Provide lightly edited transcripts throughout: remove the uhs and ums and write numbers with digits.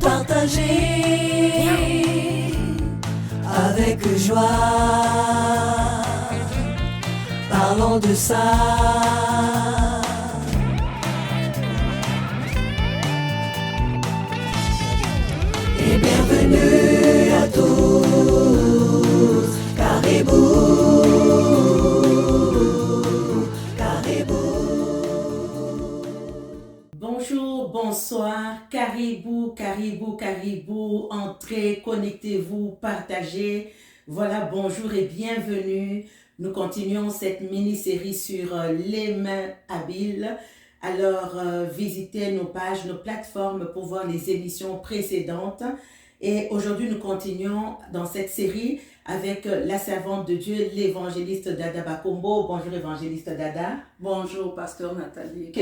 partager avec joie. Parlons de ça. Et bienvenue à tous, Caribou, Caribou. Bonjour, bonsoir, Caribou, Caribou, Caribou, entrez, connectez-vous, partagez. Voilà, bonjour et bienvenue. Nous continuons cette mini-série sur les mains habiles. Alors, visitez nos pages, nos plateformes pour voir les émissions précédentes. Et aujourd'hui, nous continuons dans cette série avec la servante de Dieu, l'évangéliste Dada Bakombo. Bonjour, évangéliste Dada. Bonjour, pasteur Nathalie.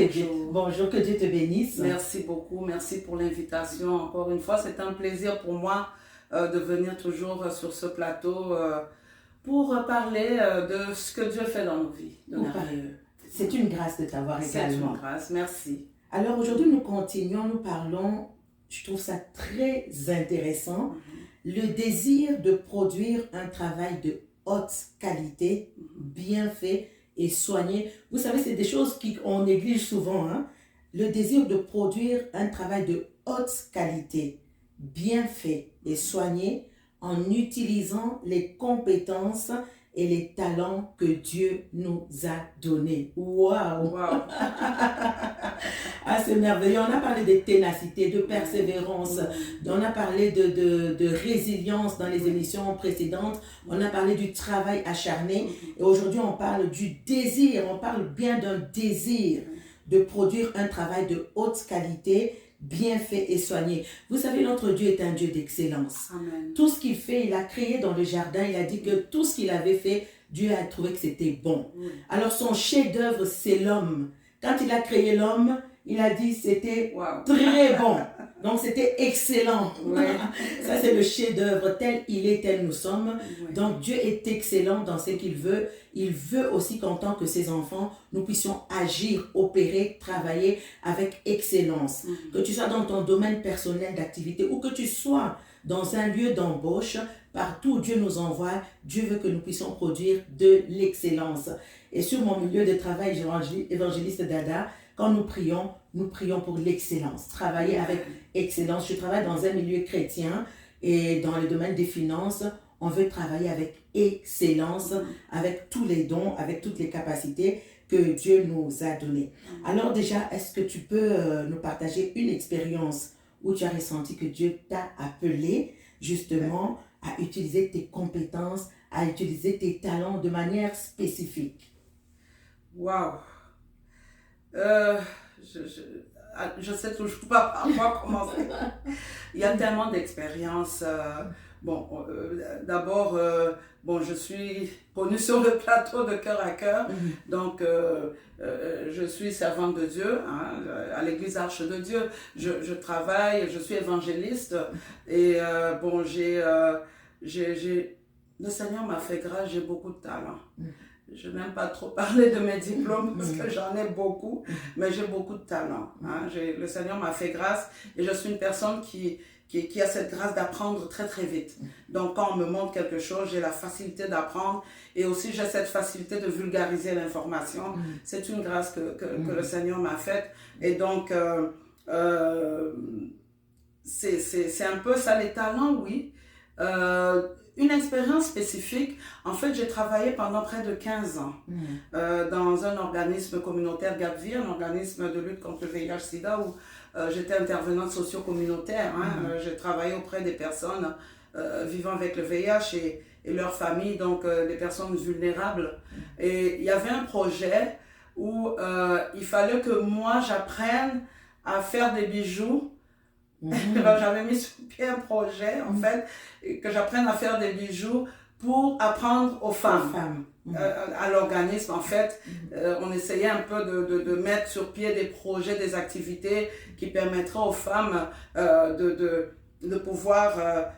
Bonjour, que Dieu te bénisse. Merci beaucoup, merci pour l'invitation. Encore une fois, c'est un plaisir pour moi de venir toujours sur ce plateau pour parler de ce que Dieu fait dans nos vies. C'est une grâce de t'avoir également. C'est une grâce, merci. Alors aujourd'hui, nous continuons, nous parlons, je trouve ça très intéressant, le désir de produire un travail de haute qualité, bien fait et soigné. Vous savez, c'est des choses qu'on néglige souvent, hein? Le désir de produire un travail de haute qualité, bien fait et soigné, en utilisant les compétences et les talents que Dieu nous a donnés. Waouh! Wow. Ah, c'est merveilleux. On a parlé de ténacité, de persévérance, on a parlé de résilience dans les émissions précédentes, on a parlé du travail acharné, et aujourd'hui on parle du désir, on parle bien d'un désir de produire un travail de haute qualité, bien fait et soigné. Vous savez, notre Dieu est un Dieu d'excellence. Amen. Tout ce qu'il fait, il a créé dans le jardin, il a dit que tout ce qu'il avait fait, Dieu a trouvé que c'était bon. Alors son chef-d'œuvre, c'est l'homme. Quand il a créé l'homme, il a dit c'était très bon. Donc c'était excellent. Ça c'est le chef-d'œuvre, tel il est, tel nous sommes. Donc Dieu est excellent dans ce qu'il veut. Il veut aussi qu'en tant que ses enfants, nous puissions agir, opérer, travailler avec excellence. Que tu sois dans ton domaine personnel d'activité ou que tu sois dans un lieu d'embauche, partout où Dieu nous envoie, Dieu veut que nous puissions produire de l'excellence. Et sur mon milieu de travail, évangéliste Dada, quand nous prions pour l'excellence. Travailler avec excellence. Je travaille dans un milieu chrétien et dans le domaine des finances, on veut travailler avec excellence, avec tous les dons, avec toutes les capacités que Dieu nous a données. Alors déjà, est-ce que tu peux nous partager une expérience où tu as ressenti que Dieu t'a appelé justement à utiliser tes compétences, à utiliser tes talents de manière spécifique? Waouh! Je sais toujours pas par quoi commencer. Il y a tellement d'expériences. D'abord, je suis connue sur le plateau de Cœur à Cœur. Donc, je suis servante de Dieu à l'église Arche de Dieu. Je travaille, je suis évangéliste. Et le Seigneur m'a fait grâce, j'ai beaucoup de talent. Je n'aime pas trop parler de mes diplômes parce que j'en ai beaucoup, mais j'ai beaucoup de talent. Le Seigneur m'a fait grâce et je suis une personne qui a cette grâce d'apprendre très très vite. Donc quand on me montre quelque chose, j'ai la facilité d'apprendre et aussi j'ai cette facilité de vulgariser l'information. C'est une grâce que le Seigneur m'a faite. Et donc, c'est un peu ça, les talents, oui. Une expérience spécifique, en fait j'ai travaillé pendant près de 15 ans dans un organisme communautaire Gapvi, un organisme de lutte contre le VIH-Sida où j'étais intervenante socio-communautaire. J'ai travaillé auprès des personnes vivant avec le VIH et leurs familles, donc des personnes vulnérables. Et il y avait un projet où il fallait que moi j'apprenne à faire des bijoux. J'avais mis sur pied un projet, en fait, que j'apprenne à faire des bijoux pour apprendre aux femmes. À l'organisme, en fait, on essayait un peu de mettre sur pied des projets, des activités qui permettraient aux femmes de pouvoir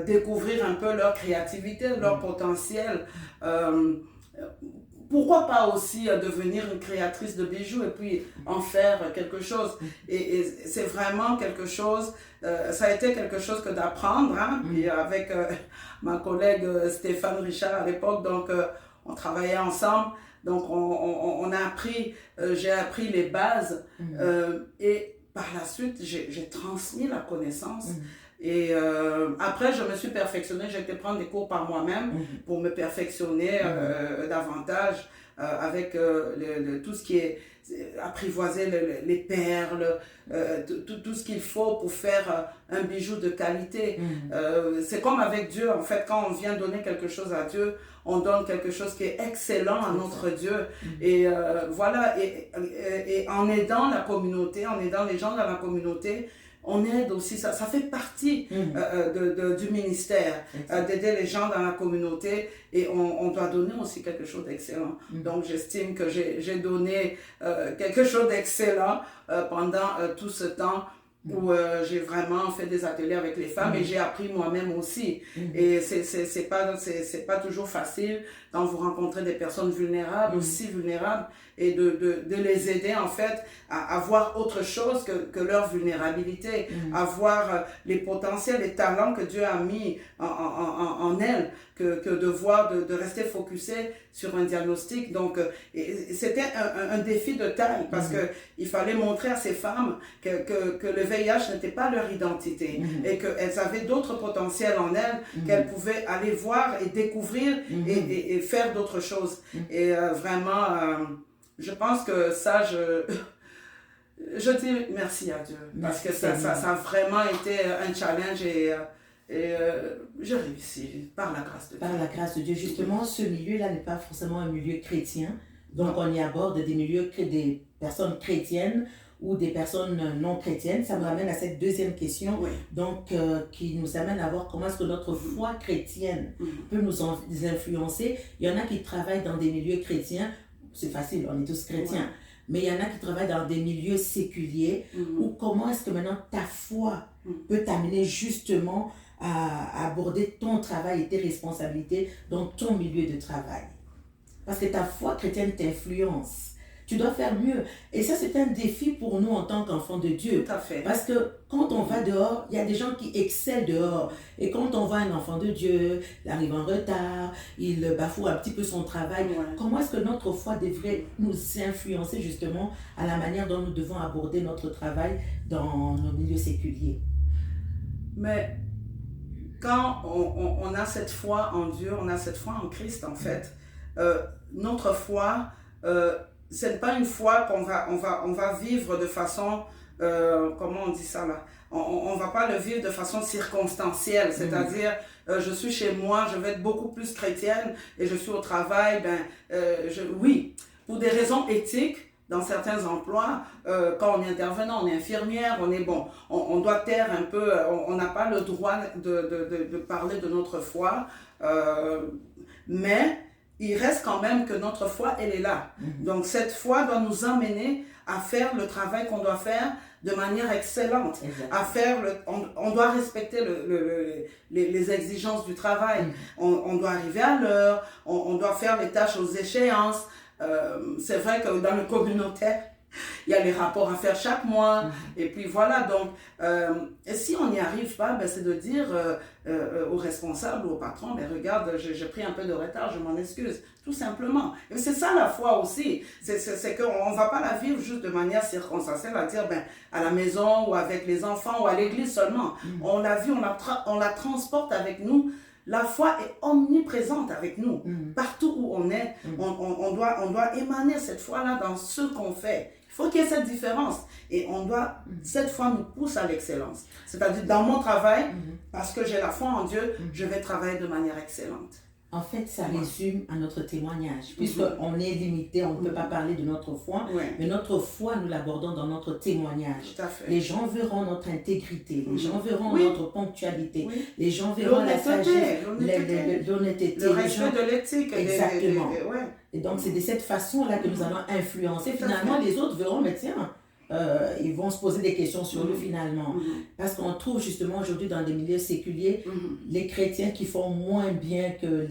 découvrir un peu leur créativité, leur potentiel. pourquoi pas aussi devenir une créatrice de bijoux et puis en faire quelque chose. Et c'est vraiment quelque chose, ça a été quelque chose que d'apprendre, hein. Puis avec ma collègue Stéphane Richard à l'époque, donc on travaillait ensemble, donc on a appris, j'ai appris les bases et par la suite j'ai transmis la connaissance. Et après, je me suis perfectionnée, j'ai été prendre des cours par moi-même pour me perfectionner davantage avec tout ce qui est apprivoiser les perles, tout ce qu'il faut pour faire un bijou de qualité. C'est comme avec Dieu, en fait, quand on vient donner quelque chose à Dieu, on donne quelque chose qui est excellent à notre Dieu. Et voilà, et en aidant la communauté, en aidant les gens dans la communauté, on aide aussi, ça fait partie du ministère, d'aider les gens dans la communauté et on doit donner aussi quelque chose d'excellent. Donc j'estime que j'ai donné quelque chose d'excellent pendant tout ce temps où j'ai vraiment fait des ateliers avec les femmes et j'ai appris moi-même aussi. Et c'est pas toujours facile quand vous rencontrez des personnes vulnérables, aussi vulnérables, et de les aider en fait à voir autre chose que leur vulnérabilité, à voir les potentiels, les talents que Dieu a mis en elles, que de voir, de rester focusé sur un diagnostic. Donc c'était un défi de taille parce que il fallait montrer à ces femmes que le VIH n'était pas leur identité et qu'elles avaient d'autres potentiels en elles qu'elles pouvaient aller voir et découvrir et faire d'autres choses. Et vraiment, je pense que ça, je dis merci à Dieu parce que ça a vraiment été un challenge et j'ai réussi par la grâce de Dieu. Par la grâce de Dieu. Justement, ce milieu-là n'est pas forcément un milieu chrétien. Donc, on y aborde des personnes chrétiennes ou des personnes non chrétiennes. Ça me ramène à cette deuxième question, donc qui nous amène à voir comment est-ce que notre foi chrétienne peut nous influencer. Il y en a qui travaillent dans des milieux chrétiens. C'est facile, on est tous chrétiens. Mais il y en a qui travaillent dans des milieux séculiers. Ou comment est-ce que maintenant ta foi peut t'amener justement à aborder ton travail et tes responsabilités dans ton milieu de travail. Parce que ta foi chrétienne t'influence. Tu dois faire mieux. Et ça, c'est un défi pour nous en tant qu'enfants de Dieu. Tout à fait. Parce que quand on va dehors, il y a des gens qui excellent dehors. Et quand on voit un enfant de Dieu, il arrive en retard, il bafoue un petit peu son travail. Comment est-ce que notre foi devrait nous influencer justement à la manière dont nous devons aborder notre travail dans nos milieux séculiers? Mais quand on a cette foi en Dieu, on a cette foi en Christ en fait, notre foi, ce n'est pas une foi qu'on va vivre de façon, comment on dit ça là, on ne va pas le vivre de façon circonstancielle, c'est-à-dire je suis chez moi, je vais être beaucoup plus chrétienne et je suis au travail, oui, pour des raisons éthiques. Dans certains emplois, quand on est intervenant, on est infirmière, on doit taire un peu, on n'a pas le droit de parler de notre foi, mais il reste quand même que notre foi, elle est là. Donc cette foi doit nous emmener à faire le travail qu'on doit faire de manière excellente. À faire on doit respecter les exigences du travail. On doit arriver à l'heure, on doit faire les tâches aux échéances. C'est vrai que dans le communautaire, il y a les rapports à faire chaque mois, et puis voilà, donc si on n'y arrive pas, c'est de dire aux responsables ou au patron, regarde, j'ai pris un peu de retard, je m'en excuse, tout simplement. Et c'est ça la foi aussi, c'est qu'on ne va pas la vivre juste de manière circonstancielle, à dire à la maison ou avec les enfants ou à l'église seulement. On la vit, on la transporte avec nous. La foi est omniprésente avec nous. Partout où on est, on doit émaner cette foi-là dans ce qu'on fait. Il faut qu'il y ait cette différence. Et cette foi nous pousse à l'excellence. C'est-à-dire, dans mon travail, parce que j'ai la foi en Dieu, je vais travailler de manière excellente. En fait, ça résume à notre témoignage. Puisqu'on est limité, on ne peut pas parler de notre foi, mais notre foi, nous l'abordons dans notre témoignage. Tout à fait. Les gens verront notre intégrité, les gens verront notre ponctualité, les gens verront la sagesse, l'honnêteté. Le respect de l'éthique. Exactement. Et donc, c'est de cette façon-là que nous allons influencer. Finalement, les autres verront, mais tiens, ils vont se poser des questions sur nous finalement. Parce qu'on trouve justement aujourd'hui dans des milieux séculiers les chrétiens qui font moins bien que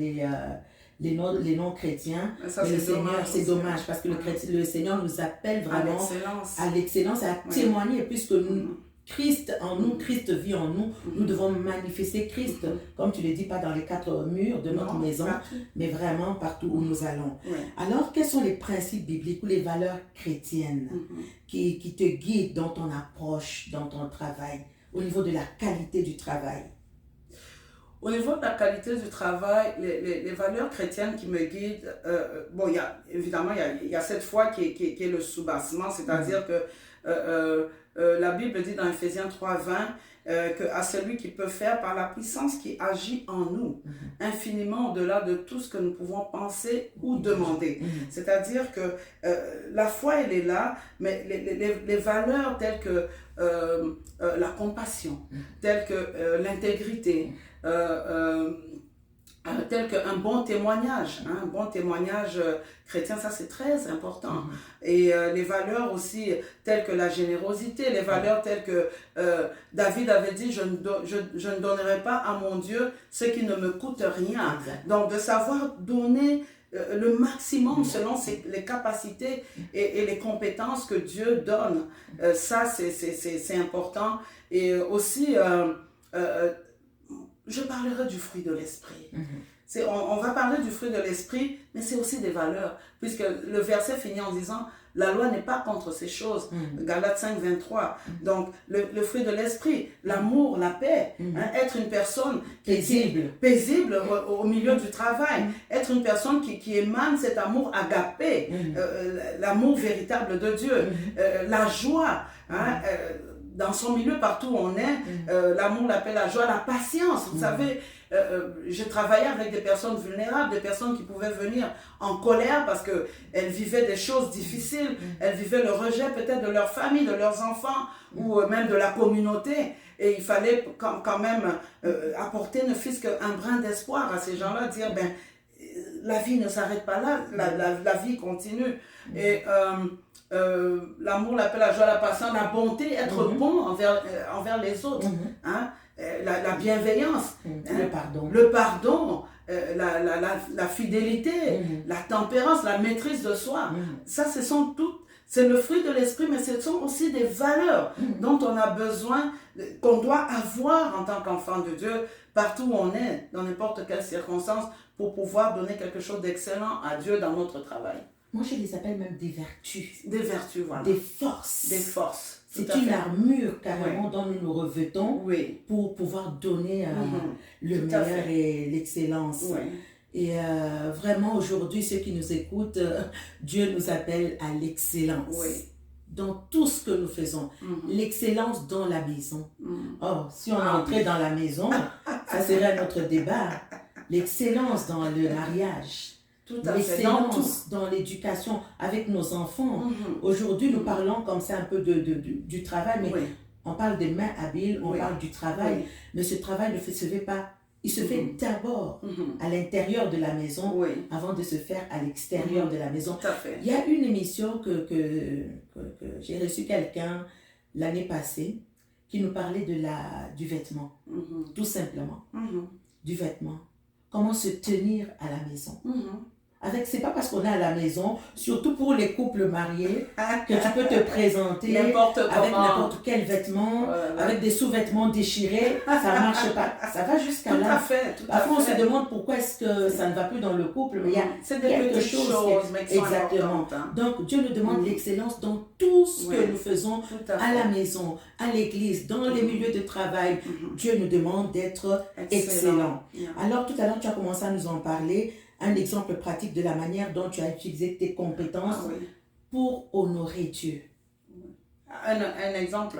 les noms chrétiens. Ça, Mais le c'est Seigneur, dommage c'est aussi. dommage parce que le Seigneur nous appelle À vraiment l'excellence. à l'excellence et à témoigner, puisque nous, Christ en nous, Christ vit en nous, nous devons manifester Christ, comme tu le dis, pas dans les quatre murs de notre maison, partout. mais vraiment partout où nous allons. Ouais. Alors, quels sont les principes bibliques ou les valeurs chrétiennes qui te guident dans ton approche, dans ton travail, au niveau de la qualité du travail? Au niveau de la qualité du travail, les valeurs chrétiennes qui me guident, bon, évidemment, il y a cette foi qui est le soubassement, c'est-à-dire que la Bible dit dans Ephésiens 3:20 que à celui qui peut faire par la puissance qui agit en nous, infiniment au-delà de tout ce que nous pouvons penser ou demander. C'est-à-dire que la foi, elle est là, mais les valeurs telles que la compassion, telles que l'intégrité, tel qu'un bon témoignage, un bon témoignage chrétien, ça c'est très important. Et les valeurs aussi telles que la générosité, les valeurs telles que David avait dit, je ne donnerai pas à mon Dieu ce qui ne me coûte rien. Donc de savoir donner le maximum selon les capacités et les compétences que Dieu donne, ça c'est important. Et aussi, je parlerai du fruit de l'esprit. On va parler du fruit de l'esprit, mais c'est aussi des valeurs, puisque le verset finit en disant la loi n'est pas contre ces choses. Galates 5:23. Donc le fruit de l'esprit, l'amour, la paix, être une personne paisible au milieu du travail, être une personne qui émane cet amour agapé, l'amour véritable de Dieu, la joie, dans son milieu, partout où on est, l'amour, la paix, la joie, la patience. Vous savez, j'ai travaillé avec des personnes vulnérables, des personnes qui pouvaient venir en colère parce qu'elles vivaient des choses difficiles, elles vivaient le rejet peut-être de leur famille, de leurs enfants ou même de la communauté. Et il fallait quand même apporter ne fût-ce qu'un brin d'espoir à ces gens-là, dire la vie ne s'arrête pas là, la vie continue. Et l'amour, la paix, la joie, la patience, la bonté, être bon envers les autres, la bienveillance, le pardon, la fidélité, la tempérance, la maîtrise de soi. Ça, c'est le fruit de l'esprit, mais ce sont aussi des valeurs dont on a besoin, qu'on doit avoir en tant qu'enfant de Dieu, partout où on est, dans n'importe quelle circonstance, pour pouvoir donner quelque chose d'excellent à Dieu dans notre travail. Moi, je les appelle même des vertus. Des vertus, voilà. Des forces. Des forces. C'est une armure carrément dont nous nous revêtons pour pouvoir donner le meilleur et l'excellence. Et vraiment, aujourd'hui, ceux qui nous écoutent, Dieu nous appelle à l'excellence. Dans tout ce que nous faisons. L'excellence dans la maison. Oh, si on entrait dans la maison, ça serait notre débat. L'excellence dans le mariage. L'excellence dans l'éducation avec nos enfants. Aujourd'hui, nous parlons comme ça un peu du travail, mais on parle des mains habiles, on parle du travail. Mais ce travail ne se fait pas. Il se fait d'abord à l'intérieur de la maison avant de se faire à l'extérieur de la maison. Il y a une émission que j'ai reçu quelqu'un l'année passée qui nous parlait du vêtement. Tout simplement. Du vêtement. Comment se tenir à la maison. C'est pas parce qu'on est à la maison, surtout pour les couples mariés, que tu peux te présenter avec n'importe quel vêtement, avec des sous-vêtements déchirés, ça marche pas. Ça va jusqu'à là. Parfois on se demande pourquoi est-ce que ça ne va plus dans le couple, mais il y a quelque chose. Exactement. Donc Dieu nous demande l'excellence dans tout ce que nous faisons à la maison, à l'église, dans les milieux de travail. Dieu nous demande d'être excellent. Alors tout à l'heure tu as commencé à nous en parler. Un exemple pratique de la manière dont tu as utilisé tes compétences pour honorer Dieu. Un exemple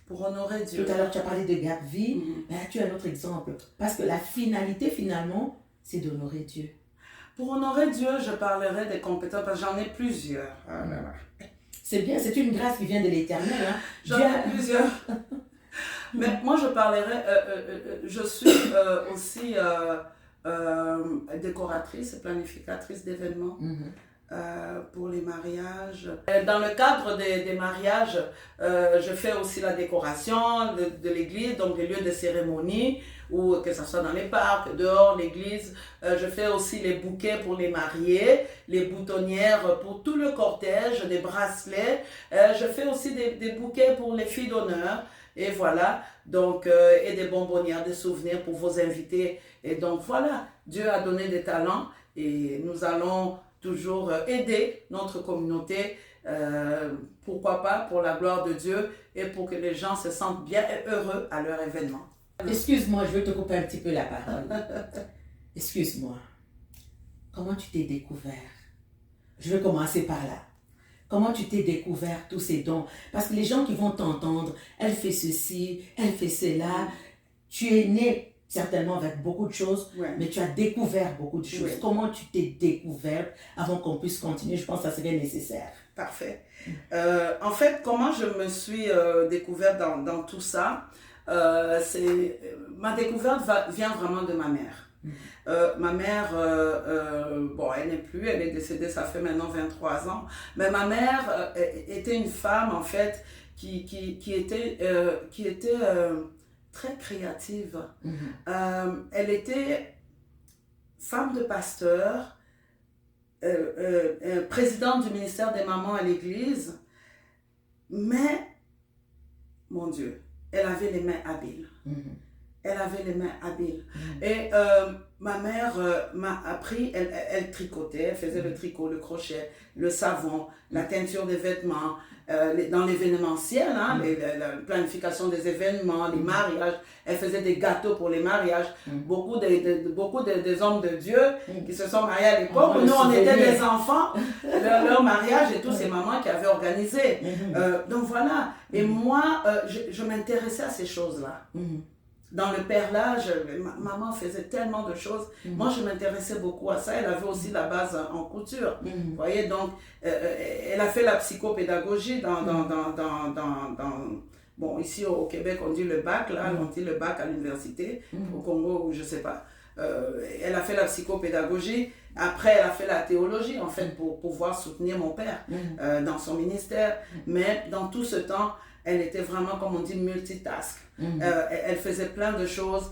pour honorer Dieu. Tout à l'heure, tu as parlé de Garvey. Tu as un autre exemple. Parce que la finalité, finalement, c'est d'honorer Dieu. Pour honorer Dieu, je parlerai des compétences, parce que j'en ai plusieurs. C'est bien, c'est une grâce qui vient de l'Éternel. J'en ai plusieurs. Mais moi, je parlerai... je suis aussi... décoratrice et planificatrice d'événements. pour les mariages. Dans le cadre des mariages, je fais aussi la décoration de l'église, donc des lieux de cérémonie, ou que ce soit dans les parcs, dehors, l'église. Je fais aussi les bouquets pour les mariés, les boutonnières pour tout le cortège, des bracelets. Je fais aussi des bouquets pour les filles d'honneur. Et voilà, donc, et des bonbonnières, des souvenirs pour vos invités. Et donc voilà, Dieu a donné des talents et nous allons toujours aider notre communauté, pourquoi pas, pour la gloire de Dieu et pour que les gens se sentent bien et heureux à leur événement. Excuse-moi, je vais te couper un petit peu la parole. Excuse-moi. Comment tu t'es découvert? Je vais commencer par là. Comment tu t'es découvert tous ces dons? Parce que les gens qui vont t'entendre, elle fait ceci, elle fait cela. Tu es né certainement avec beaucoup de choses, mais tu as découvert beaucoup de choses. Comment tu t'es découvert avant qu'on puisse continuer? Je pense que ça serait nécessaire. Parfait. En fait, comment je me suis découverte dans tout ça? Ma découverte vient vraiment de ma mère. Ma mère, bon, elle n'est plus, elle est décédée, ça fait maintenant 23 ans. Mais ma mère était une femme, en fait, qui était très créative. Elle était femme de pasteur, présidente du ministère des mamans à l'église, mais, mon Dieu, elle avait les mains habiles. Elle avait les mains habiles. Et ma mère m'a appris, elle tricotait, elle faisait le tricot, le crochet, le savon, la teinture des vêtements, dans l'événementiel, hein, la planification des événements, les mariages. Elle faisait des gâteaux pour les mariages. Beaucoup des hommes de Dieu qui se sont mariés à l'époque. Nous, on était des enfants. Leur mariage et tout, c'est maman qui avait organisé. Donc voilà. Et moi, je m'intéressais à ces choses-là. Dans le perlage, maman faisait tellement de choses. Moi, je m'intéressais beaucoup à ça. Elle avait aussi la base en couture. Vous voyez, donc, elle a fait la psychopédagogie bon, ici au Québec, on dit le bac, là, on dit le bac à l'université. Au Congo, je ne sais pas. Elle a fait la psychopédagogie. Après, elle a fait la théologie, en fait, pour pouvoir soutenir mon père dans son ministère. Mais dans tout ce temps, elle était vraiment, comme on dit, multitask. Elle faisait plein de choses.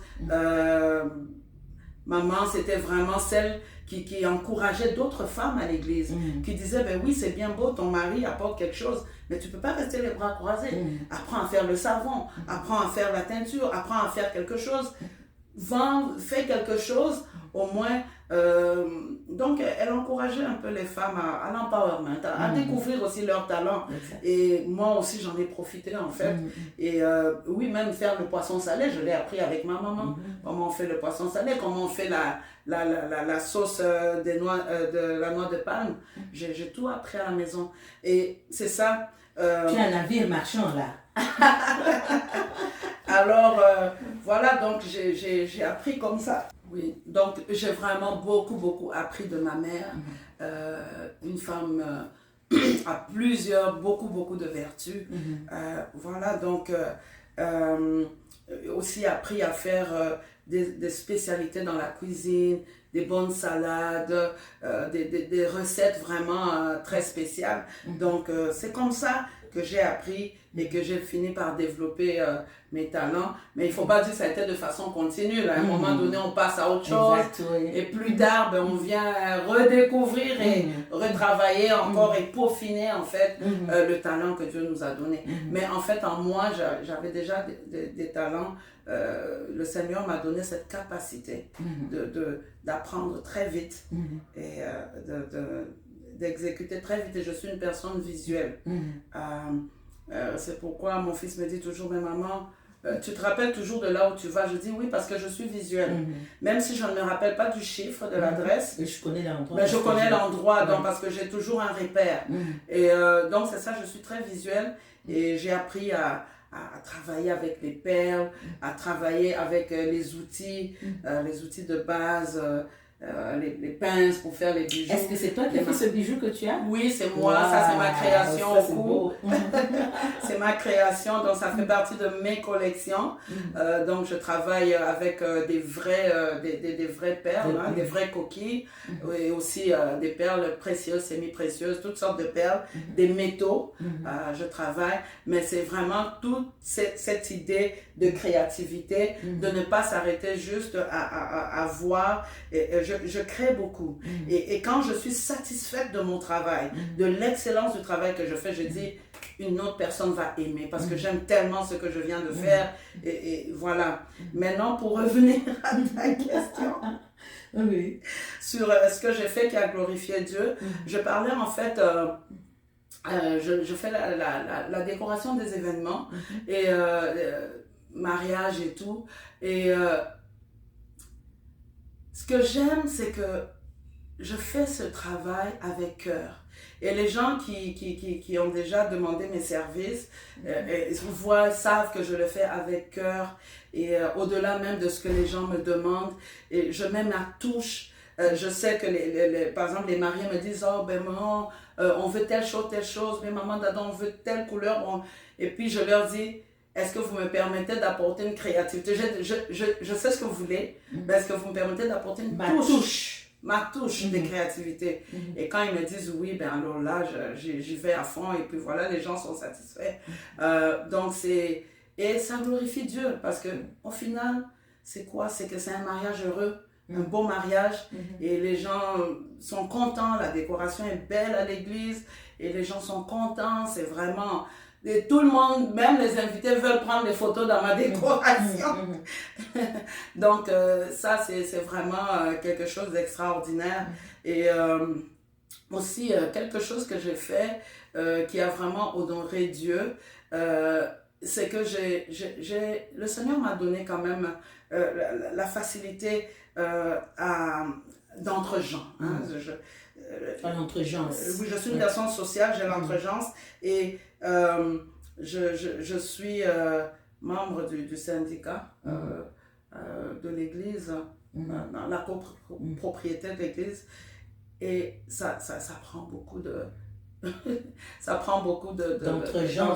Maman, c'était vraiment celle qui encourageait d'autres femmes à l'église, qui disait, ben oui, c'est bien beau, ton mari apporte quelque chose, mais tu ne peux pas rester les bras croisés. Apprends à faire le savon, apprends à faire la teinture, apprends à faire quelque chose. Fais quelque chose, au moins. Donc, elle encourageait un peu les femmes à l'empowerment, à découvrir aussi leurs talents. Et moi aussi, j'en ai profité, en fait. Et oui, même faire le poisson salé, je l'ai appris avec ma maman. Comment on fait le poisson salé, comment on fait la sauce de la noix de palme. J'ai tout appris à la maison. Et c'est ça. Tu as un navire marchand, là. Alors, voilà, donc j'ai appris comme ça. Oui, donc j'ai vraiment beaucoup appris de ma mère. Une femme à beaucoup de vertus. Voilà, donc aussi appris à faire des spécialités dans la cuisine, des bonnes salades, des recettes vraiment très spéciales. Donc c'est comme ça que j'ai appris et que j'ai fini par développer mes talents. Mais il ne faut pas dire que ça a été de façon continue. Là. À un moment donné, on passe à autre chose. Et plus tard, ben, on vient redécouvrir et retravailler encore et peaufiner en fait le talent que Dieu nous a donné. Mais en fait, en moi, j'avais déjà des talents. Le Seigneur m'a donné cette capacité d'apprendre très vite et d'exécuter très vite. Et je suis une personne visuelle. C'est pourquoi mon fils me dit toujours, mais maman, tu te rappelles toujours de là où tu vas? Je dis oui, parce que je suis visuelle. Même si je ne me rappelle pas du chiffre, de l'adresse, je connais l'endroit. Mais je connais l'endroit, donc, parce que j'ai toujours un repère. Et donc c'est ça, je suis très visuelle et j'ai appris à travailler avec les perles, à travailler avec les outils de base, les pinces pour faire les bijoux. Est-ce que c'est toi qui as fait ce bijou que tu as? Oui, c'est moi, ça c'est ma création au cou. c'est ma création, donc ça fait partie de mes collections. Donc je travaille avec des vraies perles, des vraies coquilles, et aussi des perles précieuses, semi-précieuses, toutes sortes de perles, des métaux. Je travaille, mais c'est vraiment toute cette idée de créativité, de ne pas s'arrêter juste à voir. Et je crée beaucoup. Et quand je suis satisfaite de mon travail, de l'excellence du travail que je fais, je dis, une autre personne va aimer parce que j'aime tellement ce que je viens de faire. Et voilà. Maintenant, pour revenir à ta question sur ce que j'ai fait qui a glorifié Dieu, je parlais en fait... je fais la décoration des événements et mariage et tout. Et ce que j'aime, c'est que je fais ce travail avec cœur. Et les gens qui ont déjà demandé mes services, savent que je le fais avec cœur. Et au-delà même de ce que les gens me demandent, et je mets ma touche. Je sais que, par exemple, les mariés me disent « Oh, ben maman, on veut telle chose, mais maman, on veut telle couleur. » Et puis je leur dis « Est-ce que vous me permettez d'apporter une créativité? Je sais ce que vous voulez, mais est-ce que vous me permettez d'apporter ma touche de créativité? » Et quand ils me disent oui, ben alors là, j'y vais à fond et puis voilà, les gens sont satisfaits. Donc et ça glorifie Dieu parce que au final, c'est quoi? C'est que c'est un mariage heureux. Un beau mariage et les gens sont contents, la décoration est belle à l'église et les gens sont contents, c'est vraiment... Et tout le monde, même les invités veulent prendre des photos dans ma décoration. Donc ça c'est vraiment quelque chose d'extraordinaire. Et aussi quelque chose que j'ai fait qui a vraiment honoré Dieu, c'est que le Seigneur m'a donné quand même la facilité d'entre-gens. L'entre-gens. Oui, je suis une personne sociale, j'ai l'entre-gens et je suis membre du syndicat de l'église, dans la copropriété de l'église, et ça prend beaucoup de... ça prend beaucoup d'entre-gens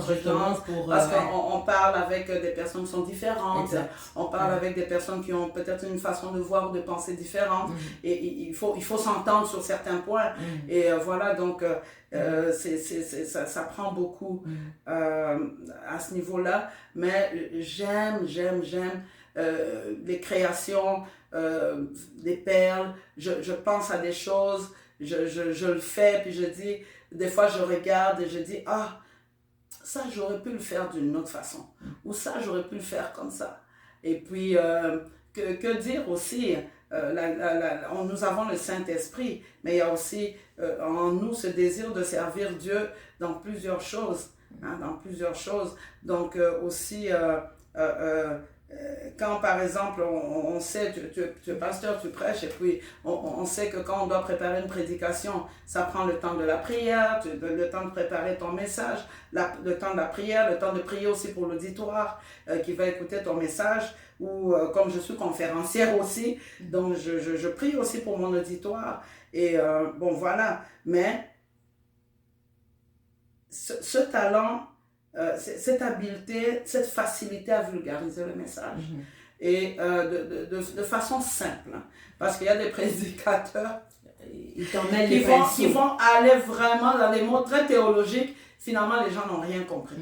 parce qu'on parle avec des personnes qui sont différentes. Exact. On parle avec des personnes qui ont peut-être une façon de voir ou de penser différente et il faut s'entendre sur certains points et voilà, donc ça prend beaucoup à ce niveau-là, mais j'aime les créations, des perles, je pense à des choses, je le fais puis je dis, des fois je regarde et je dis, ah, ça j'aurais pu le faire d'une autre façon, ou ça j'aurais pu le faire comme ça. Et puis, que dire aussi, nous avons le Saint-Esprit, mais il y a aussi en nous ce désir de servir Dieu dans plusieurs choses, donc aussi... quand par exemple on sait, tu es pasteur, tu prêches et puis on sait que quand on doit préparer une prédication, ça prend le temps de la prière, le temps de préparer ton message, le temps de la prière, le temps de prier aussi pour l'auditoire qui va écouter ton message, ou comme je suis conférencière aussi, donc je prie aussi pour mon auditoire et bon voilà, mais ce talent, cette habileté, cette facilité à vulgariser le message et de façon simple, parce qu'il y a des prédicateurs qui vont aller vraiment dans des mots très théologiques, finalement les gens n'ont rien compris.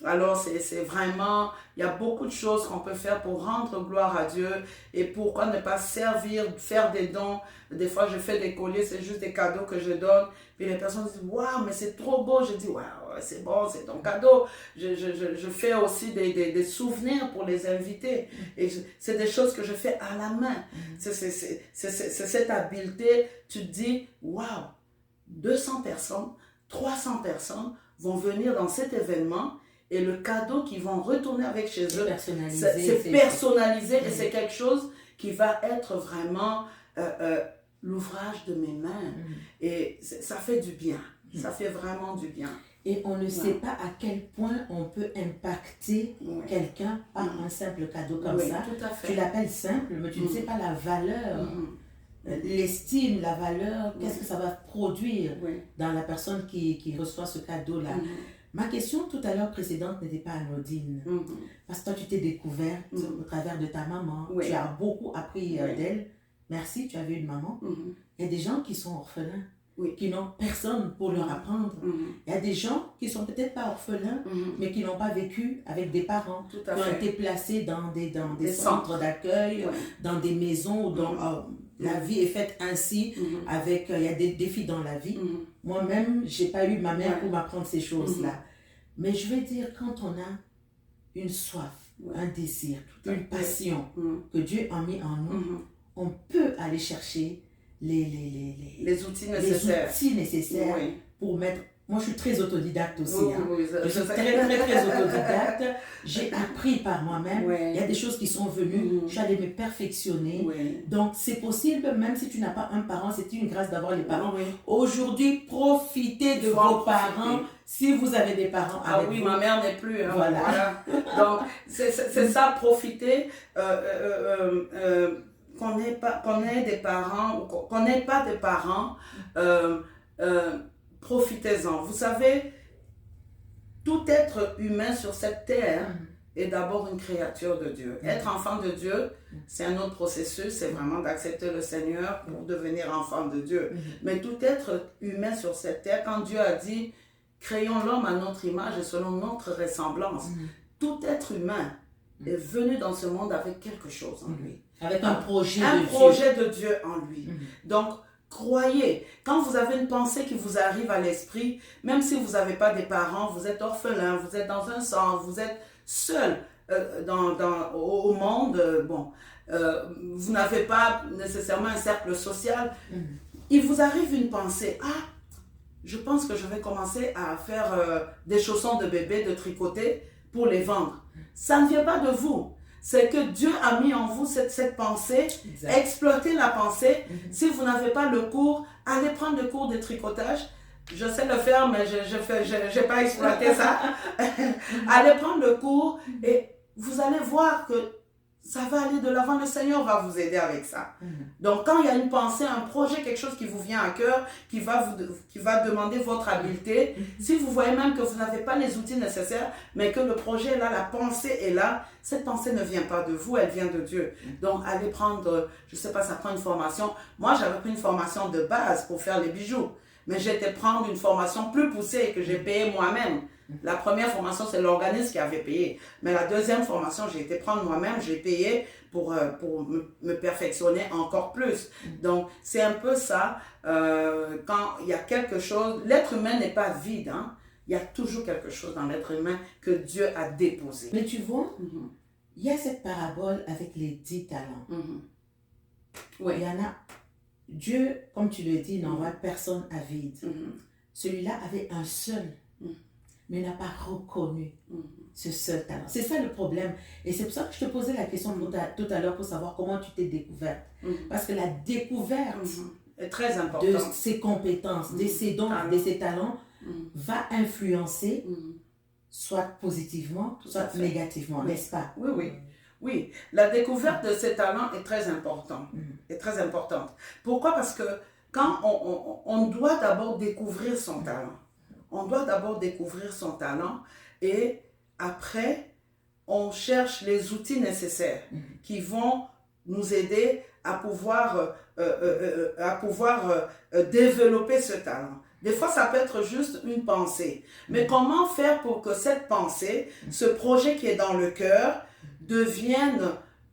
Alors c'est vraiment, il y a beaucoup de choses qu'on peut faire pour rendre gloire à Dieu et pourquoi ne pas servir, faire des dons. Des fois je fais des colliers, c'est juste des cadeaux que je donne, puis les personnes disent waouh mais c'est trop beau, je dis waouh c'est bon, c'est ton cadeau. Je fais aussi des souvenirs pour les invités et c'est des choses que je fais à la main. C'est cette habileté, tu te dis waouh, 200 personnes, 300 personnes vont venir dans cet événement. Et le cadeau qu'ils vont retourner avec chez eux, c'est personnalisé et c'est quelque chose qui va être vraiment l'ouvrage de mes mains. Et ça fait du bien, ça fait vraiment du bien. Et on ne sait pas à quel point on peut impacter quelqu'un par un simple cadeau comme ça. Tout à fait. Tu l'appelles simple, mais tu ne sais pas la valeur, l'estime, la valeur, qu'est-ce que ça va produire dans la personne qui reçoit ce cadeau-là. Ma question tout à l'heure précédente n'était pas anodine. Parce que toi, tu t'es découverte au travers de ta maman. Oui. Tu as beaucoup appris Oui. d'elle. Merci, tu avais une maman. Il y a des gens qui sont orphelins, Oui. qui n'ont personne pour leur apprendre. Il y a des gens qui sont peut-être pas orphelins, mais qui n'ont pas vécu avec des parents, Tout qui à ont fait. été placés dans des Des centres d'accueil, Oui. dans des maisons où la vie est faite ainsi, avec il y a des défis dans la vie. Moi-même, j'ai pas eu ma mère pour m'apprendre ces choses-là. Mais je vais dire, quand on a une soif, un désir, une passion que Dieu a mis en nous, on peut aller chercher les outils nécessaires. les outils nécessaires Oui. pour mettre... Moi, je suis très autodidacte aussi. Oui, oui, Je suis très autodidacte. J'ai appris par moi-même. Oui. Il y a des choses qui sont venues. Je suis allée me perfectionner. Oui. Donc, c'est possible, même si tu n'as pas un parent, c'est une grâce d'avoir les parents. Oui. Aujourd'hui, profitez de Il faut en vos parents si vous avez des parents Ah avec oui, vous. ma mère n'est plus. Hein, Voilà. Donc, c'est ça, profiter. Qu'on ait des parents ou qu'on n'ait pas de parents, profitez-en. Vous savez, tout être humain sur cette terre est d'abord une créature de Dieu. Être enfant de Dieu, c'est un autre processus, c'est vraiment d'accepter le Seigneur pour devenir enfant de Dieu. Mais tout être humain sur cette terre, quand Dieu a dit, créons l'homme à notre image et selon notre ressemblance, tout être humain est venu dans ce monde avec quelque chose en lui. Avec un projet Un de Dieu. projet de Dieu en lui. Donc, croyez, quand vous avez une pensée qui vous arrive à l'esprit, même si vous n'avez pas des parents, vous êtes orphelin, vous êtes dans un centre, vous êtes seul au monde, vous n'avez pas nécessairement un cercle social, il vous arrive une pensée, je pense que je vais commencer à faire des chaussons de bébé, de tricoter pour les vendre. Ça ne vient pas de vous. C'est que Dieu a mis en vous cette pensée. Exact. Exploitez la pensée. Si vous n'avez pas le cours, allez prendre le cours de tricotage. Je sais le faire, mais je n'ai pas exploité ça. Allez prendre le cours et vous allez voir que ça va aller de l'avant. Le Seigneur va vous aider avec ça. Donc, quand il y a une pensée, un projet, quelque chose qui vous vient à cœur, qui va demander votre habileté, si vous voyez même que vous n'avez pas les outils nécessaires, mais que le projet est là, la pensée est là, cette pensée ne vient pas de vous, elle vient de Dieu. Donc, allez prendre, je ne sais pas, ça prend une formation. Moi, j'avais pris une formation de base pour faire les bijoux, mais j'ai été prendre une formation plus poussée que j'ai payée moi-même. La première formation, c'est l'organisme qui avait payé. Mais la deuxième formation, j'ai été prendre moi-même, j'ai payé pour me perfectionner encore plus. Donc, c'est un peu ça. Quand il y a quelque chose, l'être humain n'est pas vide. Hein? Il y a toujours quelque chose dans l'être humain que Dieu a déposé. Mais tu vois, il y a cette parabole avec les 10 talents. Oui. Il y en a, Dieu, comme tu le dis, n'envoie personne à vide. Celui-là avait un seul, mais n'a pas reconnu ce seul talent. C'est ça le problème. Et c'est pour ça que je te posais la question tout à l'heure pour savoir comment tu t'es découverte. Parce que la découverte est très importante de ses compétences, de ses dons, de ses talents, va influencer soit positivement, soit négativement, n'est-ce pas? Oui, la découverte de ses talents est très importante. Pourquoi? Parce que quand on doit d'abord découvrir son talent. On doit d'abord découvrir son talent et après, on cherche les outils nécessaires qui vont nous aider à pouvoir développer ce talent. Des fois, ça peut être juste une pensée. Mais comment faire pour que cette pensée, ce projet qui est dans le cœur, devienne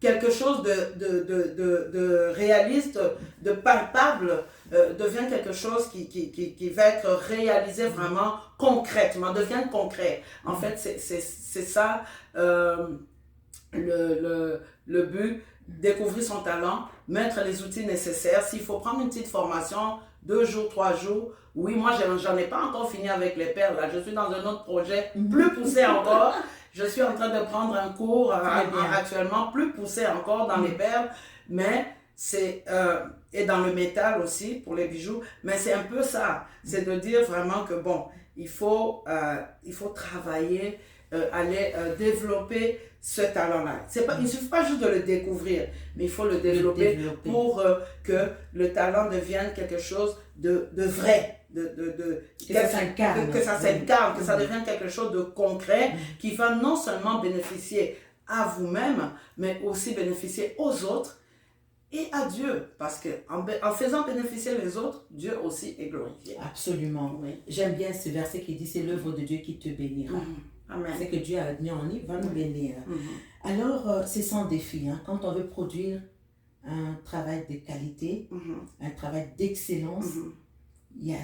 quelque chose de réaliste, de palpable, devient quelque chose qui va être réalisé vraiment concrètement, devienne concret. En fait, c'est ça le but, découvrir son talent, mettre les outils nécessaires. S'il faut prendre une petite formation, 2 jours, 3 jours, oui, moi, j'en ai pas encore fini avec les perles. Là. Je suis dans un autre projet plus poussé encore. Je suis en train de prendre un cours actuellement plus poussé encore dans les perles, mais c'est et dans le métal aussi pour les bijoux. Mais c'est un peu ça, c'est de dire vraiment que bon, il faut travailler, aller développer ce talent-là. Il ne suffit pas juste de le découvrir, mais il faut le développer pour que le talent devienne quelque chose de vrai. que ça s'incarne, que ça s'incarne, que ça devienne quelque chose de concret qui va non seulement bénéficier à vous-même, mais aussi bénéficier aux autres et à Dieu. Parce qu'en faisant bénéficier les autres, Dieu aussi est glorifié. Absolument. Oui. J'aime bien ce verset qui dit, c'est l'œuvre de Dieu qui te bénira. Amen. C'est que Dieu a mis en lui, va nous bénir. Alors, c'est sans défi. Hein. Quand on veut produire un travail de qualité, un travail d'excellence,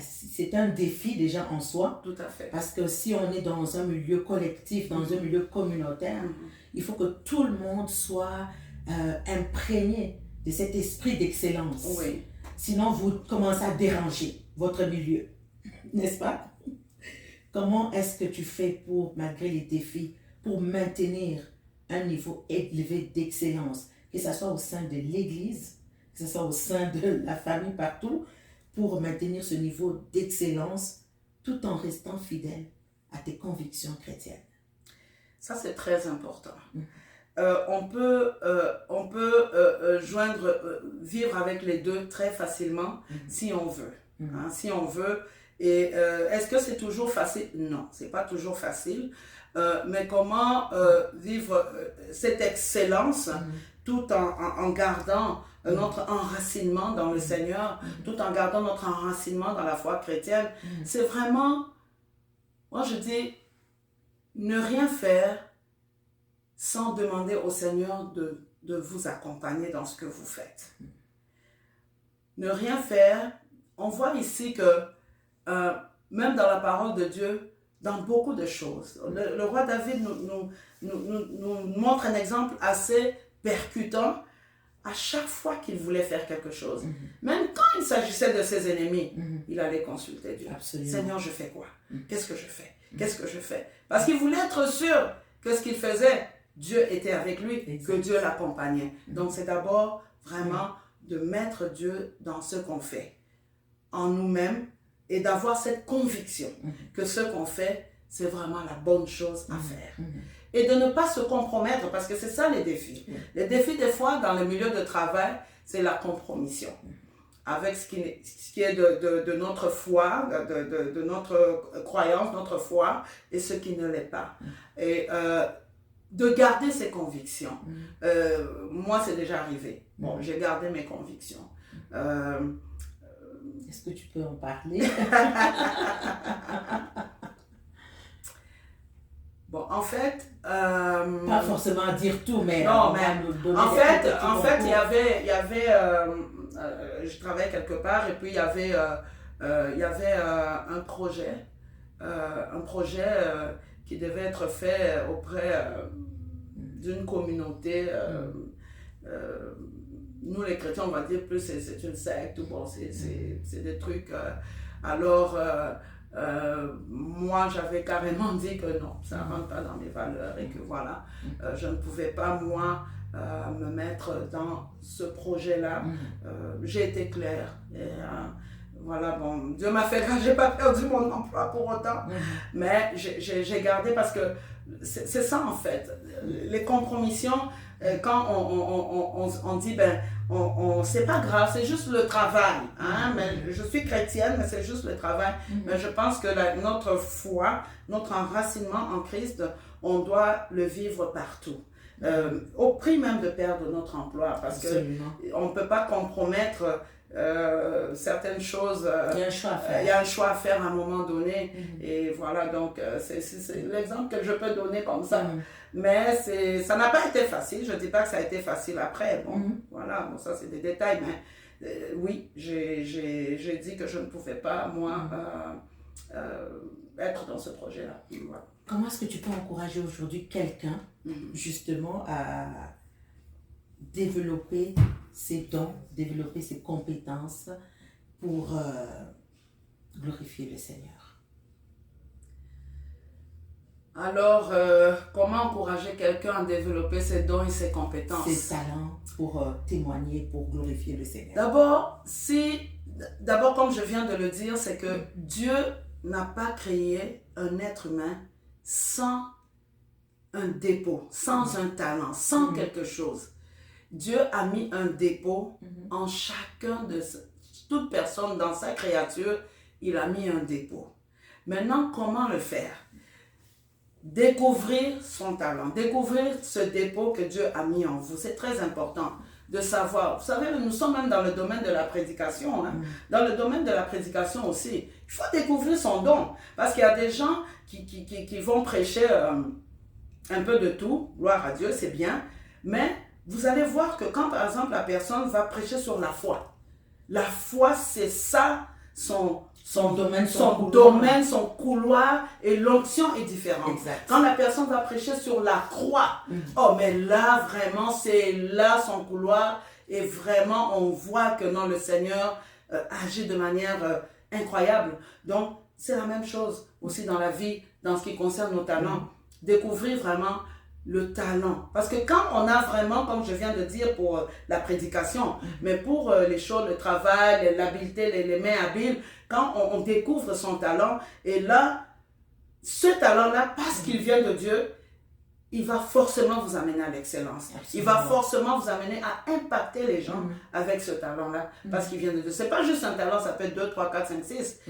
c'est un défi déjà en soi. Tout à fait. Parce que si on est dans un milieu collectif, dans un milieu communautaire, il faut que tout le monde soit imprégné de cet esprit d'excellence. Oui. Sinon, vous commencez à déranger votre milieu. N'est-ce pas? Comment est-ce que tu fais pour, malgré les défis, pour maintenir un niveau élevé d'excellence, que ce soit au sein de l'Église, que ce soit au sein de la famille, partout, pour maintenir ce niveau d'excellence tout en restant fidèle à tes convictions chrétiennes? Ça, c'est très important. On peut vivre avec les deux très facilement si on veut. Hein, si on veut. Et est-ce que c'est toujours facile? Non, c'est pas toujours facile. Mais comment vivre cette excellence tout en gardant notre enracinement dans le Seigneur, tout en gardant notre enracinement dans la foi chrétienne? C'est vraiment, moi je dis, ne rien faire sans demander au Seigneur de vous accompagner dans ce que vous faites. Ne rien faire. On voit ici que même dans la parole de Dieu, dans beaucoup de choses, le roi David nous montre un exemple assez percutant à chaque fois qu'il voulait faire quelque chose. Même quand il s'agissait de ses ennemis, il allait consulter Dieu. Absolument. Seigneur, je fais quoi? Qu'est-ce que je fais? Qu'est-ce que je fais? Parce qu'il voulait être sûr que ce qu'il faisait, Dieu était avec lui, que Dieu l'accompagnait. Donc c'est d'abord vraiment de mettre Dieu dans ce qu'on fait, en nous-mêmes, et d'avoir cette conviction que ce qu'on fait, c'est vraiment la bonne chose à faire. Et de ne pas se compromettre, parce que c'est ça les défis. Les défis, des fois, dans le milieu de travail, c'est la compromission. Avec ce qui est de notre foi, de notre croyance, notre foi, et ce qui ne l'est pas. Et de garder ses convictions. Moi, c'est déjà arrivé. Bon, j'ai gardé mes convictions. Est-ce que tu peux en parler? Bon, en fait... pas forcément dire tout, mais... Non, mais en fait, il y avait je travaillais quelque part et puis il y avait un projet qui devait être fait auprès d'une communauté. Nous, les chrétiens, on va dire plus c'est une secte, bon, c'est des trucs. Alors, moi, j'avais carrément dit que non, ça ne rentre pas dans mes valeurs et que voilà, je ne pouvais pas, moi, me mettre dans ce projet-là. J'ai été claire. Et, voilà, bon, Dieu m'a fait que je n'ai pas perdu mon emploi pour autant, mais j'ai gardé parce que c'est ça en fait. Les compromissions, quand on dit, ben, c'est pas grave, c'est juste le travail. Hein? Mais je suis chrétienne, mais c'est juste le travail. Mais je pense que notre foi, notre enracinement en Christ, on doit le vivre partout. Au prix même de perdre notre emploi, parce qu'on ne peut pas compromettre certaines choses. Il y a un choix à faire. Il y a un choix à faire à un moment donné. Et voilà, donc c'est l'exemple que je peux donner comme ça. Mais ça n'a pas été facile. Je ne dis pas que ça a été facile après. Bon, voilà, bon, ça c'est des détails. Mais oui, j'ai dit que je ne pouvais pas, moi, être dans ce projet-là. Voilà. Comment est-ce que tu peux encourager aujourd'hui quelqu'un, justement, à développer ses dons, développer ses compétences pour glorifier le Seigneur? Alors, comment encourager quelqu'un à développer ses dons et ses compétences? Ses talents pour témoigner, pour glorifier le Seigneur. D'abord, comme je viens de le dire, c'est que Dieu n'a pas créé un être humain sans un dépôt, sans un talent, sans quelque chose. Dieu a mis un dépôt en chacun de toute personne dans sa créature il a mis un dépôt. Maintenant, comment le faire? Découvrir son talent, découvrir ce dépôt que Dieu a mis en vous. C'est très important de savoir. Vous savez, nous sommes même dans le domaine de la prédication. Hein? Dans le domaine de la prédication aussi, il faut découvrir son don. Parce qu'il y a des gens qui vont prêcher un peu de tout, gloire à Dieu, c'est bien. Mais vous allez voir que quand, par exemple, la personne va prêcher sur la foi, c'est ça, son domaine, son couloir, et l'onction est différente. Exact. Quand la personne va prêcher sur la croix, oh, mais là, vraiment, c'est là son couloir, et vraiment, on voit que non, le Seigneur agit de manière incroyable. Donc, c'est la même chose aussi dans la vie, dans ce qui concerne nos talents. Découvrir vraiment le talent. Parce que quand on a vraiment, comme je viens de dire pour la prédication, mais pour les choses, le travail, l'habileté, les mains habiles, quand on découvre son talent, et là, ce talent-là, parce qu'il vient de Dieu, il va forcément vous amener à l'excellence. Il va forcément vous amener à impacter les gens avec ce talent-là, parce qu'il vient de Dieu. Ce n'est pas juste un talent, ça peut être 2, 3, 4, 5, 6.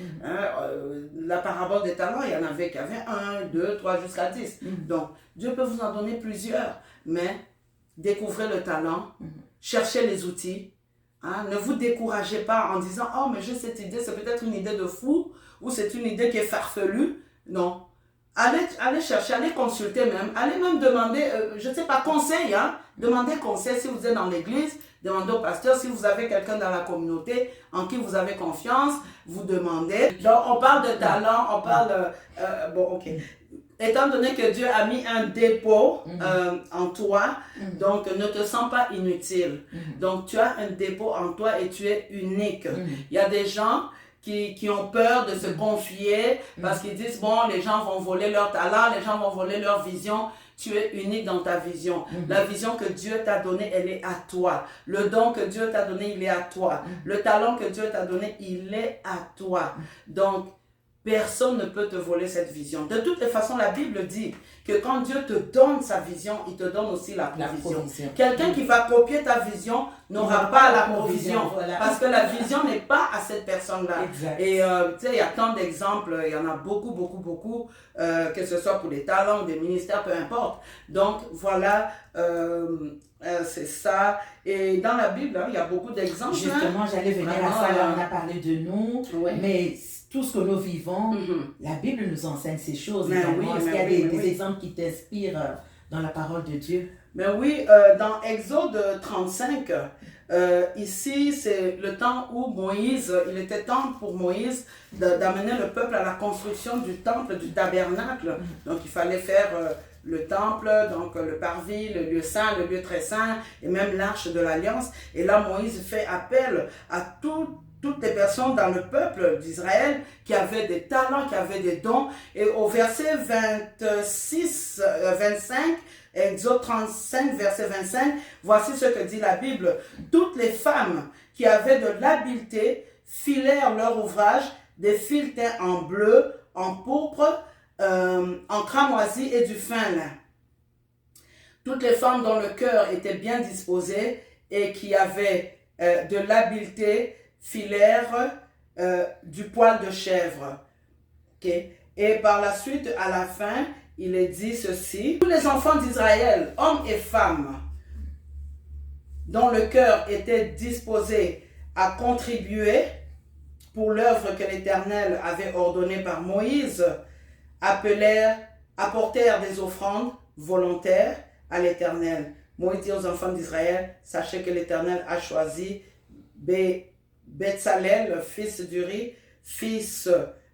La parabole des talents, il y en avait qui avaient 1, 2, 3, jusqu'à 10. Donc, Dieu peut vous en donner plusieurs, mais découvrez le talent, cherchez les outils. Hein, ne vous découragez pas en disant « Oh, mais j'ai cette idée, c'est peut-être une idée de fou, ou c'est une idée qui est farfelue. » Non. Allez chercher, allez consulter même, allez même demander, je ne sais pas, conseil, hein? Demandez conseil si vous êtes dans l'église, demandez au pasteur, si vous avez quelqu'un dans la communauté en qui vous avez confiance, vous demandez. Donc, on parle de talent, on parle... bon, ok. Étant donné que Dieu a mis un dépôt en toi, donc ne te sens pas inutile. Donc, tu as un dépôt en toi et tu es unique. Il y a des gens qui ont peur de se confier parce qu'ils disent, bon, les gens vont voler leur talent, les gens vont voler leur vision. Tu es unique dans ta vision. La vision que Dieu t'a donnée, elle est à toi. Le don que Dieu t'a donné, il est à toi. Le talent que Dieu t'a donné, il est à toi. Donc, personne ne peut te voler cette vision. De toutes les façons, la Bible dit que quand Dieu te donne sa vision, il te donne aussi la provision. Quelqu'un qui va copier ta vision n'aura pas la provision. Voilà. Parce que la vision n'est pas à cette personne-là. Et tu sais, il y a tant d'exemples, il y en a beaucoup, que ce soit pour les talents, des ministères, peu importe. Donc, voilà, c'est ça. Et dans la Bible, il y a beaucoup d'exemples. Justement, j'allais venir à ça, là, on a parlé de nous, mais tout ce que nous vivons, la Bible nous enseigne ces choses. Est-ce qu'il y a des exemples qui t'inspirent dans la parole de Dieu? Mais oui, dans Exode 35, ici, c'est le temps où Moïse, il était temps pour Moïse d'amener le peuple à la construction du temple, du tabernacle. Donc, il fallait faire le temple, donc le parvis, le lieu saint, le lieu très saint, et même l'arche de l'alliance. Et là, Moïse fait appel à toutes les personnes dans le peuple d'Israël qui avaient des talents, qui avaient des dons. Et au verset 25, Exode 35, verset 25, voici ce que dit la Bible. Toutes les femmes qui avaient de l'habileté filèrent leur ouvrage, des fils teints en bleu, en pourpre, en cramoisi et du fin lin. Toutes les femmes dont le cœur était bien disposé et qui avaient de l'habileté filèrent du poil de chèvre. Okay? Et par la suite, à la fin, il est dit ceci. Tous les enfants d'Israël, hommes et femmes, dont le cœur était disposé à contribuer pour l'œuvre que l'Éternel avait ordonnée par Moïse, apportèrent des offrandes volontaires à l'Éternel. Moïse dit aux enfants d'Israël, sachez que l'Éternel a choisi Betsalel, fils d'Uri, fils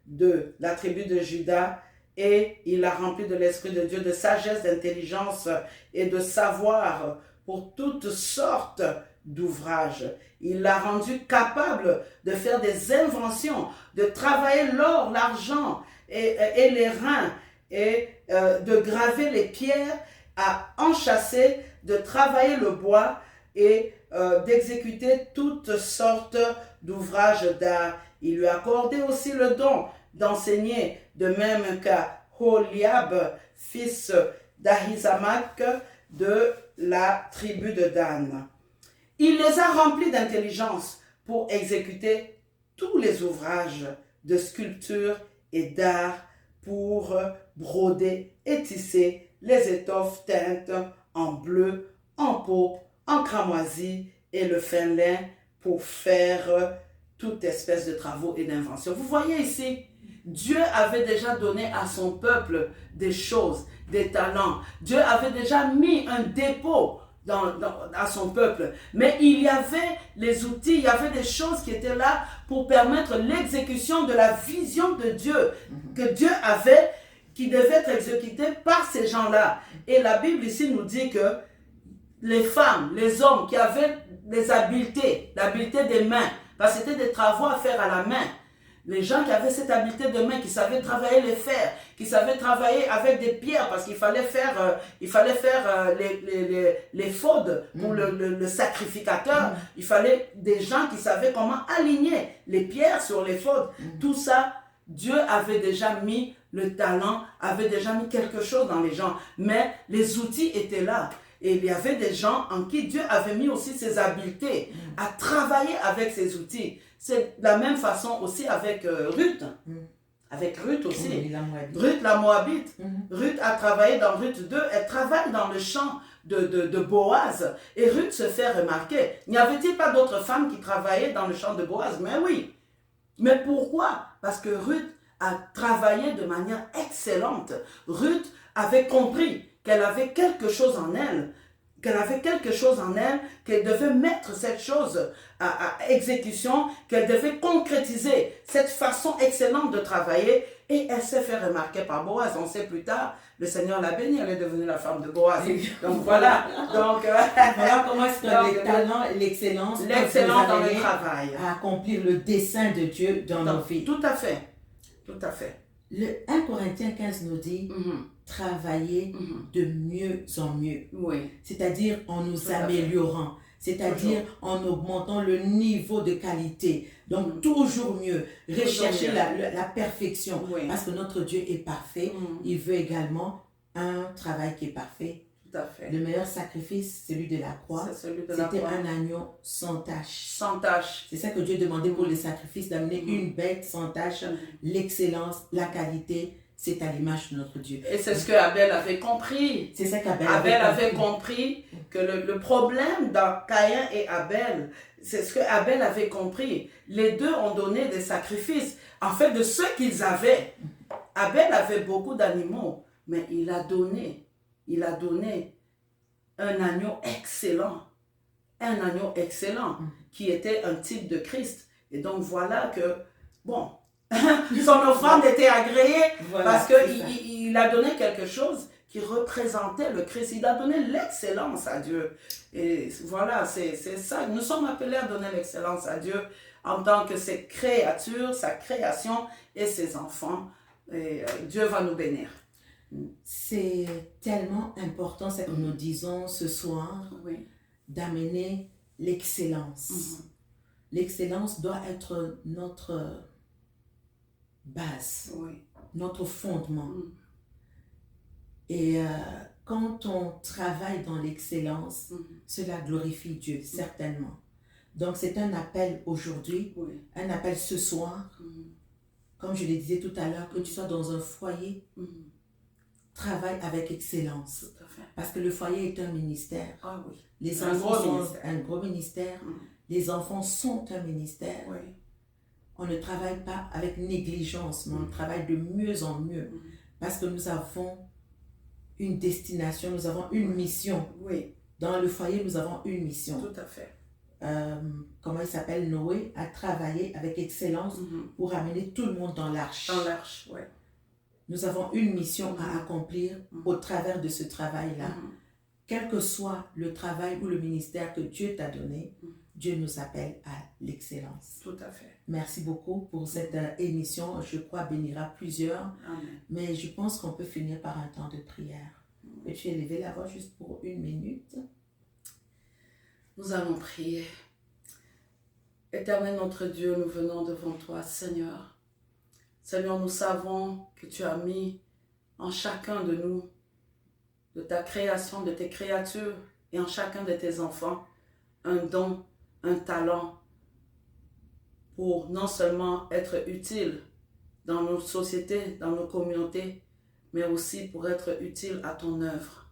de la tribu de Juda, et il l'a rempli de l'Esprit de Dieu, de sagesse, d'intelligence et de savoir pour toutes sortes d'ouvrages. Il l'a rendu capable de faire des inventions, de travailler l'or, l'argent et les reins, et de graver les pierres, à enchasser, de travailler le bois et d'exécuter toutes sortes d'ouvrages d'art. Il lui a accordé aussi le don d'enseigner, de même qu'à Holiab, fils d'Ahisamak, de la tribu de Dan. Il les a remplis d'intelligence pour exécuter tous les ouvrages de sculpture et d'art pour broder et tisser les étoffes teintes en bleu, en pourpre, en cramoisi et le fin lin pour faire toute espèce de travaux et d'inventions. Vous voyez ici, Dieu avait déjà donné à son peuple des choses, des talents. Dieu avait déjà mis un dépôt à son peuple. Mais il y avait les outils, il y avait des choses qui étaient là pour permettre l'exécution de la vision de Dieu que Dieu avait, qui devait être exécutée par ces gens-là. Et la Bible ici nous dit que les femmes, les hommes qui avaient les habiletés, l'habileté des mains, parce que c'était des travaux à faire à la main. Les gens qui avaient cette habileté de main, qui savaient travailler les fers, qui savaient travailler avec des pierres, parce qu'il fallait faire, les faudes pour le sacrificateur. Il fallait des gens qui savaient comment aligner les pierres sur les faudes. Tout ça, Dieu avait déjà mis le talent, avait déjà mis quelque chose dans les gens. Mais les outils étaient là. Et il y avait des gens en qui Dieu avait mis aussi ses habiletés à travailler avec ces outils. C'est de la même façon aussi avec Ruth. Avec Ruth aussi. Ruth la Moabite. Ruth a travaillé dans Ruth 2. Elle travaille dans le champ de Boaz. Et Ruth se fait remarquer. N'y avait-il pas d'autres femmes qui travaillaient dans le champ de Boaz? Mais oui. Mais pourquoi? Parce que Ruth a travaillé de manière excellente. Ruth avait compris qu'elle avait quelque chose en elle, qu'elle devait mettre cette chose à exécution, qu'elle devait concrétiser cette façon excellente de travailler, et elle s'est fait remarquer par Boaz. On sait plus tard, le Seigneur l'a bénie, elle est devenue la femme de Boaz. Donc voilà. Donc, voilà comment est-ce que les talents, l'excellence dans le travail, à accomplir le dessein de Dieu dans nos vies. Tout à fait. Tout à fait. Le 1 Corinthiens 15 nous dit travailler de mieux en mieux. Oui. C'est-à-dire en nous améliorant, c'est-à-dire en augmentant le niveau de qualité. Donc toujours mieux, rechercher la perfection. Oui. Parce que notre Dieu est parfait. Il veut également un travail qui est parfait. Tout à fait. Le meilleur sacrifice, celui de la croix, c'était un agneau sans tache. Sans tache. C'est ça que Dieu demandait pour les sacrifices, d'amener une bête sans tache. L'excellence, la qualité, c'est à l'image de notre Dieu. Et c'est ce que Abel avait compris. C'est ça qu'Abel avait compris que le problème dans Caïn et Abel, c'est ce que Abel avait compris. Les deux ont donné des sacrifices. En fait, de ce qu'ils avaient. Abel avait beaucoup d'animaux, mais il a donné un agneau excellent. Un agneau excellent qui était un type de Christ. Et donc voilà que, bon, son offrande était agréée parce qu'il a donné quelque chose qui représentait le Christ. Il a donné l'excellence à Dieu. Et voilà, c'est ça. Nous sommes appelés à donner l'excellence à Dieu en tant que ses créatures, sa création et ses enfants. Et Dieu va nous bénir. C'est tellement important ce que nous disons ce soir, d'amener l'excellence. L'excellence doit être notre base, notre fondement. Et quand on travaille dans l'excellence, cela glorifie Dieu, certainement. Donc c'est un appel aujourd'hui, un appel ce soir, comme je le disais tout à l'heure, que tu sois dans un foyer, travaille avec excellence. Parce que le foyer est un ministère. Les enfants sont un gros ministère. Les enfants sont un ministère. On ne travaille pas avec négligence, mais on travaille de mieux en mieux. Parce que nous avons une destination, nous avons une mission. Dans le foyer, nous avons une mission. Tout à fait. Comment il s'appelle, Noé, a travaillé avec excellence pour amener tout le monde dans l'arche. Dans l'arche, Nous avons une mission à accomplir au travers de ce travail-là. Quel que soit le travail ou le ministère que Dieu t'a donné, Dieu nous appelle à l'excellence. Tout à fait. Merci beaucoup pour cette émission. Je crois bénira plusieurs. Amen. Mais je pense qu'on peut finir par un temps de prière. Peux-tu élever la voix juste pour 1 minute? Nous allons prier. Éternel notre Dieu, nous venons devant toi, Seigneur. Seigneur, nous savons que tu as mis en chacun de nous, de ta création, de tes créatures et en chacun de tes enfants, un don, un talent pour non seulement être utile dans nos sociétés, dans nos communautés, mais aussi pour être utile à ton œuvre.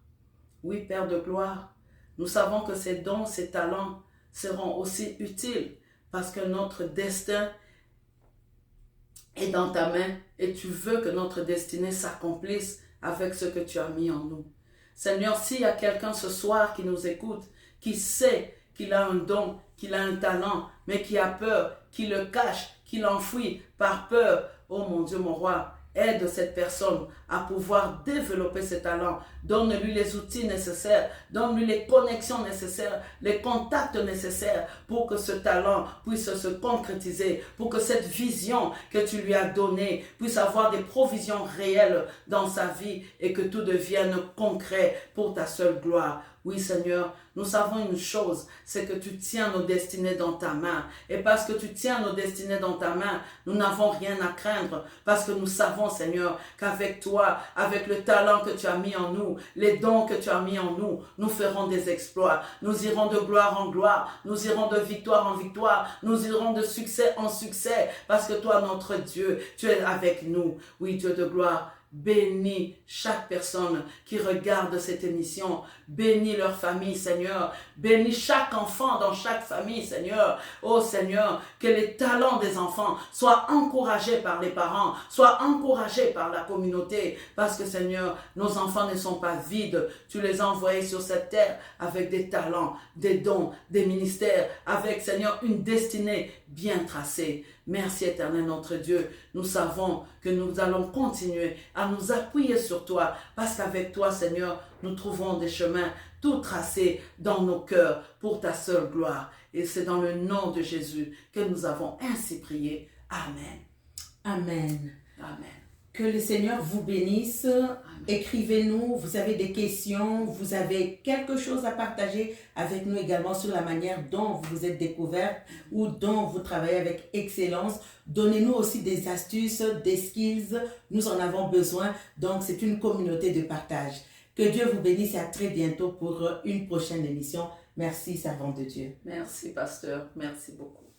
Oui, Père de gloire, nous savons que ces dons, ces talents seront aussi utiles parce que notre destin est dans ta main et tu veux que notre destinée s'accomplisse avec ce que tu as mis en nous. Seigneur, s'il y a quelqu'un ce soir qui nous écoute, qui sait qu'il a un don, qu'il a un talent, mais qui a peur, qui le cache, qui l'enfuit par peur, oh mon Dieu, mon roi, aide cette personne à pouvoir développer ses talents. Donne-lui les outils nécessaires, donne-lui les connexions nécessaires, les contacts nécessaires pour que ce talent puisse se concrétiser, pour que cette vision que tu lui as donnée puisse avoir des provisions réelles dans sa vie et que tout devienne concret pour ta seule gloire. Oui, Seigneur, nous savons une chose, c'est que tu tiens nos destinées dans ta main. Et parce que tu tiens nos destinées dans ta main, nous n'avons rien à craindre. Parce que nous savons, Seigneur, qu'avec toi, avec le talent que tu as mis en nous, les dons que tu as mis en nous, nous ferons des exploits. Nous irons de gloire en gloire, nous irons de victoire en victoire, nous irons de succès en succès. Parce que toi, notre Dieu, tu es avec nous. Oui, Dieu de gloire. Bénis chaque personne qui regarde cette émission. Bénis leur famille, Seigneur. Bénis chaque enfant dans chaque famille, Seigneur. Oh Seigneur, que les talents des enfants soient encouragés par les parents, soient encouragés par la communauté. Parce que Seigneur, nos enfants ne sont pas vides. Tu les as envoyés sur cette terre avec des talents, des dons, des ministères, avec Seigneur une destinée bien tracée. Merci éternel notre Dieu, nous savons que nous allons continuer à nous appuyer sur toi parce qu'avec toi Seigneur, nous trouvons des chemins tout tracés dans nos cœurs pour ta seule gloire. Et c'est dans le nom de Jésus que nous avons ainsi prié. Amen. Amen. Amen. Que le Seigneur vous bénisse. Écrivez-nous, vous avez des questions, vous avez quelque chose à partager avec nous également sur la manière dont vous vous êtes découvert ou dont vous travaillez avec excellence. Donnez-nous aussi des astuces, des skills, nous en avons besoin. Donc c'est une communauté de partage. Que Dieu vous bénisse et à très bientôt pour une prochaine émission. Merci, servante de Dieu. Merci, pasteur. Merci beaucoup.